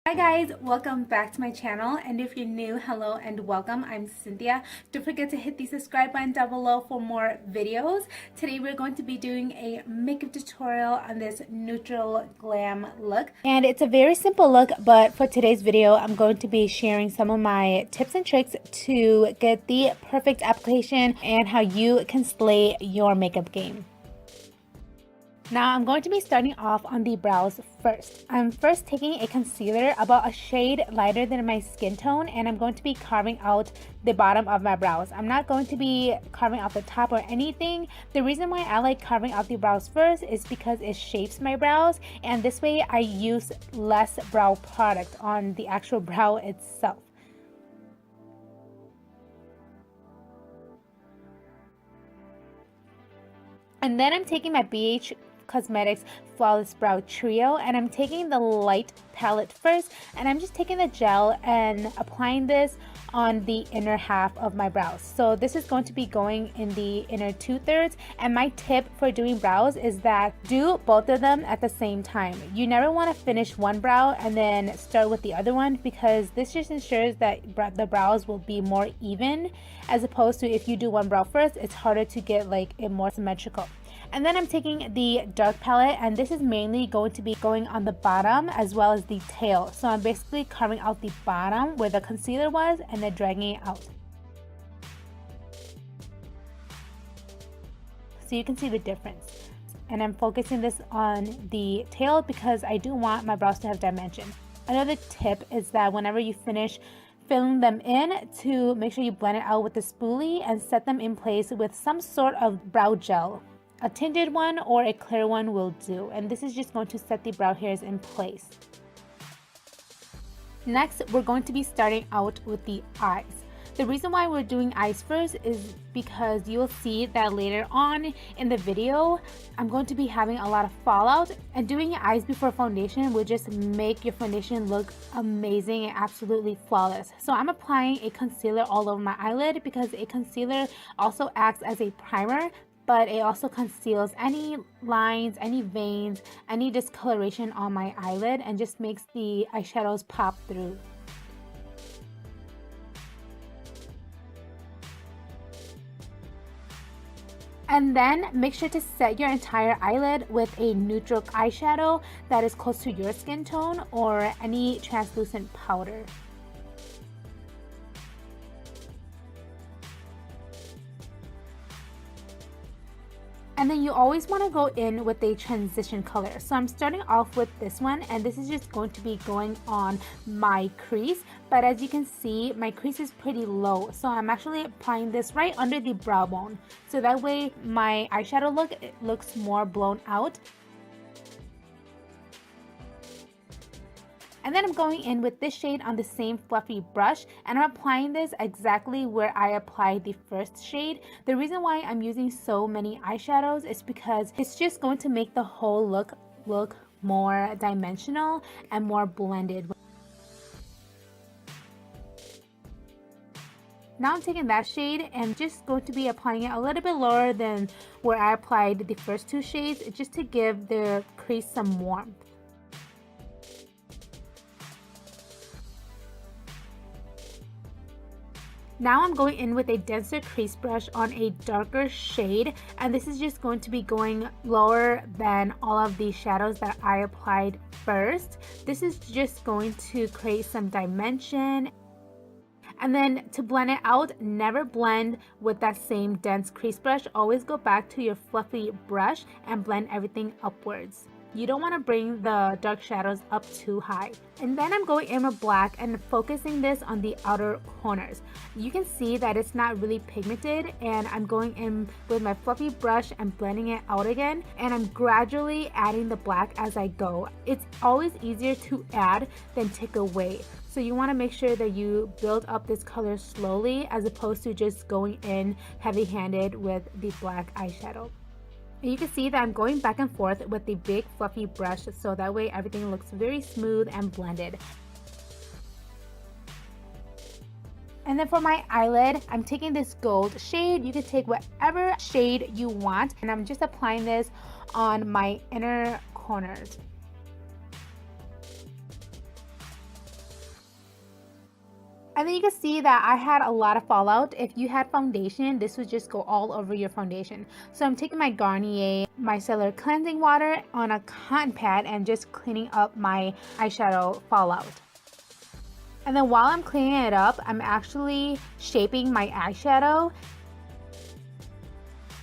Hi guys, welcome back to my channel, and if you're new, hello and welcome. I'm Cynthia. Don't forget to hit the subscribe button down below for more videos. Today we're going to be doing a makeup tutorial on this neutral glam look, and it's a very simple look, but for today's video I'm going to be sharing some of my tips and tricks to get the perfect application and how you can slay your makeup game. Now I'm going to be starting off on the brows first. I'm first taking a concealer about a shade lighter than my skin tone, and I'm going to be carving out the bottom of my brows. I'm not going to be carving out the top or anything. The reason why I like carving out the brows first is because it shapes my brows, and this way I use less brow product on the actual brow itself. And then I'm taking my bhcosmetics Flawless Brow Trio, and I'm taking the light palette first, and I'm just taking the gel and applying this on the inner half of my brows. So this is going to be going in the inner 2/3, and my tip for doing brows is that do both of them at the same time. You never want to finish one brow and then start with the other one, because this just ensures that the brows will be more even, as opposed to if you do one brow first, it's harder to get like it more symmetrical. And then I'm taking the dark palette, and this is mainly going to be going on the bottom as well as the tail. So I'm basically carving out the bottom where the concealer was and then dragging it out. So you can see the difference. And I'm focusing this on the tail because I do want my brows to have dimension. Another tip is that whenever you finish filling them in, to make sure you blend it out with the spoolie and set them in place with some sort of brow gel. A tinted one or a clear one will do, and this is just going to set the brow hairs in place. Next, we're going to be starting out with the eyes. The reason why we're doing eyes first is because you'll see that later on in the video I'm going to be having a lot of fallout, and doing your eyes before foundation will just make your foundation look amazing and absolutely flawless. So I'm applying a concealer all over my eyelid because a concealer also acts as a primer, but it also conceals any lines, any veins, any discoloration on my eyelid, and just makes the eyeshadows pop through. And then make sure to set your entire eyelid with a neutral eyeshadow that is close to your skin tone or any translucent powder. And then you always want to go in with a transition color. So I'm starting off with this one, and this is just going to be going on my crease. But as you can see, my crease is pretty low. So I'm actually applying this right under the brow bone. So that way my eyeshadow look, it looks more blown out. And then I'm going in with this shade on the same fluffy brush, and I'm applying this exactly where I applied the first shade. The reason why I'm using so many eyeshadows is because it's just going to make the whole look more dimensional and more blended. Now I'm taking that shade and just going to be applying it a little bit lower than where I applied the first two shades, just to give the crease some warmth. Now I'm going in with a denser crease brush on a darker shade, and this is just going to be going lower than all of the shadows that I applied first. This is just going to create some dimension. And then to blend it out, never blend with that same dense crease brush. Always go back to your fluffy brush and blend everything upwards. You don't want to bring the dark shadows up too high. And then I'm going in with black and focusing this on the outer corners. You can see that it's not really pigmented, and I'm going in with my fluffy brush and blending it out again, and I'm gradually adding the black as I go. It's always easier to add than take away. So you want to make sure that you build up this color slowly, as opposed to just going in heavy-handed with the black eyeshadow. And you can see that I'm going back and forth with the big fluffy brush, so that way everything looks very smooth and blended. And then for my eyelid, I'm taking this gold shade. You can take whatever shade you want, and I'm just applying this on my inner corners. And then you can see that I had a lot of fallout. If you had foundation, this would just go all over your foundation. So I'm taking my Garnier micellar cleansing water on a cotton pad and just cleaning up my eyeshadow fallout. And then while I'm cleaning it up, I'm actually shaping my eyeshadow.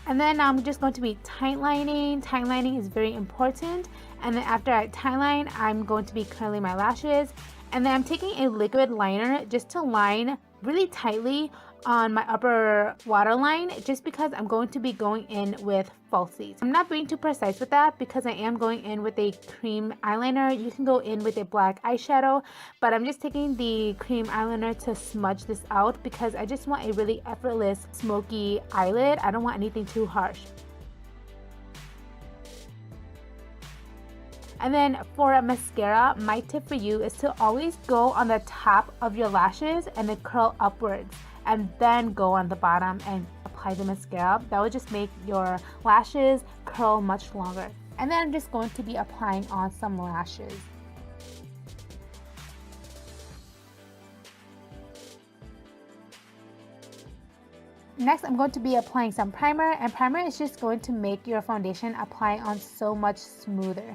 And then I'm just going to be tight lining. Tight lining is very important. And then after I tight line, I'm going to be curling my lashes. And then I'm taking a liquid liner just to line really tightly on my upper waterline, just because I'm going to be going in with falsies. I'm not being too precise with that because I am going in with a cream eyeliner. You can go in with a black eyeshadow, but I'm just taking the cream eyeliner to smudge this out because I just want a really effortless smoky eyelid. I don't want anything too harsh. And then for a mascara, my tip for you is to always go on the top of your lashes and then curl upwards, and then go on the bottom and apply the mascara. That will just make your lashes curl much longer. And then I'm just going to be applying on some lashes. Next, I'm going to be applying some primer, and primer is just going to make your foundation apply on so much smoother.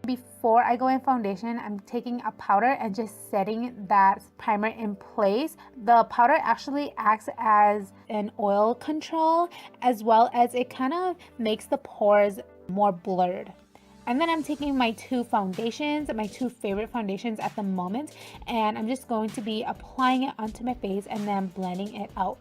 Before I go in foundation, I'm taking a powder and just setting that primer in place. The powder actually acts as an oil control, as well as it kind of makes the pores more blurred. And then I'm taking my two foundations, my two favorite foundations at the moment, and I'm just going to be applying it onto my face and then blending it out.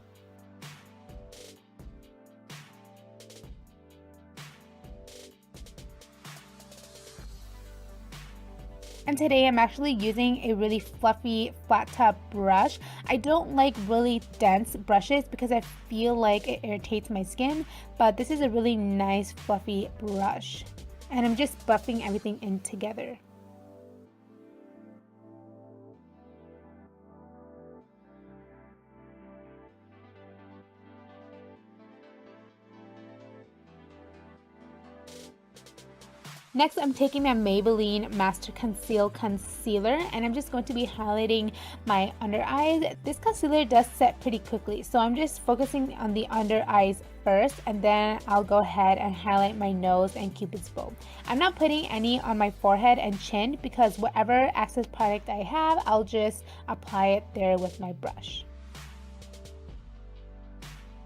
And today I'm actually using a really fluffy flat top brush. I don't like really dense brushes because I feel like it irritates my skin, but this is a really nice fluffy brush. And I'm just buffing everything in together. Next, I'm taking my Maybelline Master Conceal Concealer, and I'm just going to be highlighting my under eyes. This concealer does set pretty quickly, so I'm just focusing on the under eyes first, and then I'll go ahead and highlight my nose and Cupid's bow. I'm not putting any on my forehead and chin because whatever excess product I have, I'll just apply it there with my brush.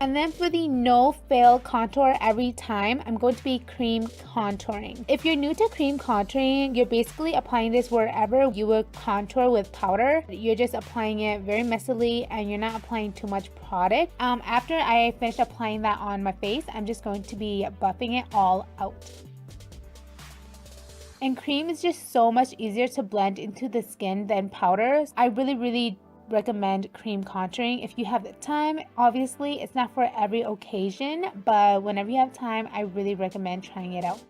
And then for the no fail contour every time, I'm going to be cream contouring. If you're new to cream contouring, you're basically applying this wherever you would contour with powder. You're just applying it very messily and you're not applying too much product. After I finish applying that on my face, I'm just going to be buffing it all out. And cream is just so much easier to blend into the skin than powder. I really recommend cream contouring if you have the time. Obviously, it's not for every occasion, but whenever you have time, I really recommend trying it out.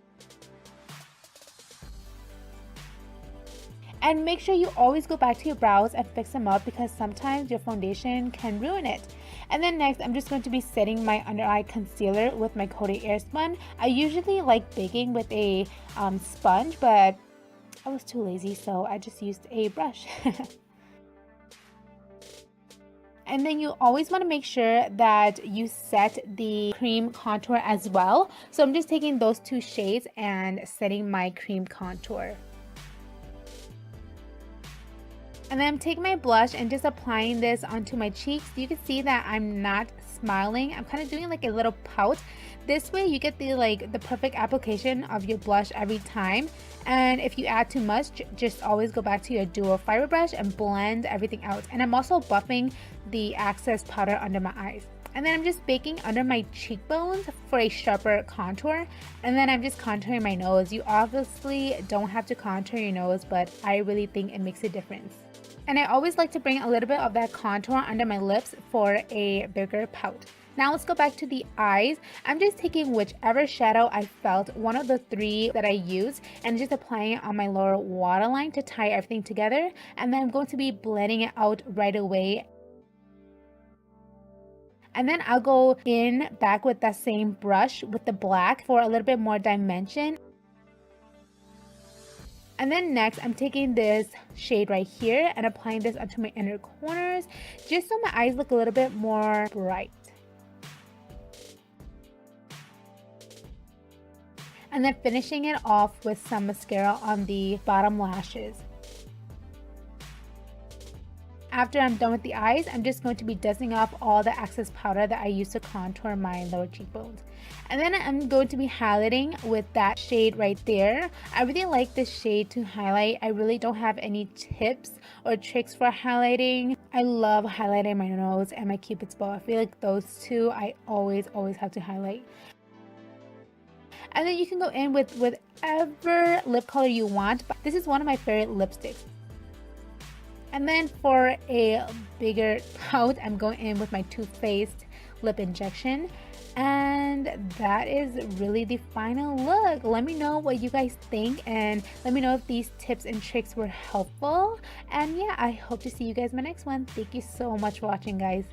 And make sure you always go back to your brows and fix them up because sometimes your foundation can ruin it. And then next, I'm just going to be setting my under eye concealer with my Coty Airspun. I usually like baking with a sponge, but I was too lazy, so I just used a brush. And then you always want to make sure that you set the cream contour as well. So I'm just taking those two shades and setting my cream contour. And then I'm taking my blush and just applying this onto my cheeks. You can see that I'm not smiling. I'm kind of doing like a little pout. This way you get the perfect application of your blush every time. And if you add too much, just always go back to your dual fiber brush and blend everything out. And I'm also buffing the excess powder under my eyes. And then I'm just baking under my cheekbones for a sharper contour. And then I'm just contouring my nose. You obviously don't have to contour your nose, but I really think it makes a difference. And I always like to bring a little bit of that contour under my lips for a bigger pout. Now let's go back to the eyes. I'm just taking whichever shadow I felt, one of the three that I use, and just applying it on my lower waterline to tie everything together. And then I'm going to be blending it out right away. And then I'll go in back with that same brush with the black for a little bit more dimension. And then next, I'm taking this shade right here and applying this onto my inner corners, just so my eyes look a little bit more bright. And then finishing it off with some mascara on the bottom lashes. After I'm done with the eyes, I'm just going to be dusting off all the excess powder that I used to contour my lower cheekbones. And then I'm going to be highlighting with that shade right there. I really like this shade to highlight. I really don't have any tips or tricks for highlighting. I love highlighting my nose and my cupid's bow. I feel like those two I always have to highlight. And then you can go in with whatever lip color you want. But this is one of my favorite lipsticks. And then for a bigger pout, I'm going in with my Too Faced lip injection. And that is really the final look. Let me know what you guys think, and let me know if these tips and tricks were helpful. And yeah, I hope to see you guys in my next one. Thank you so much for watching, guys.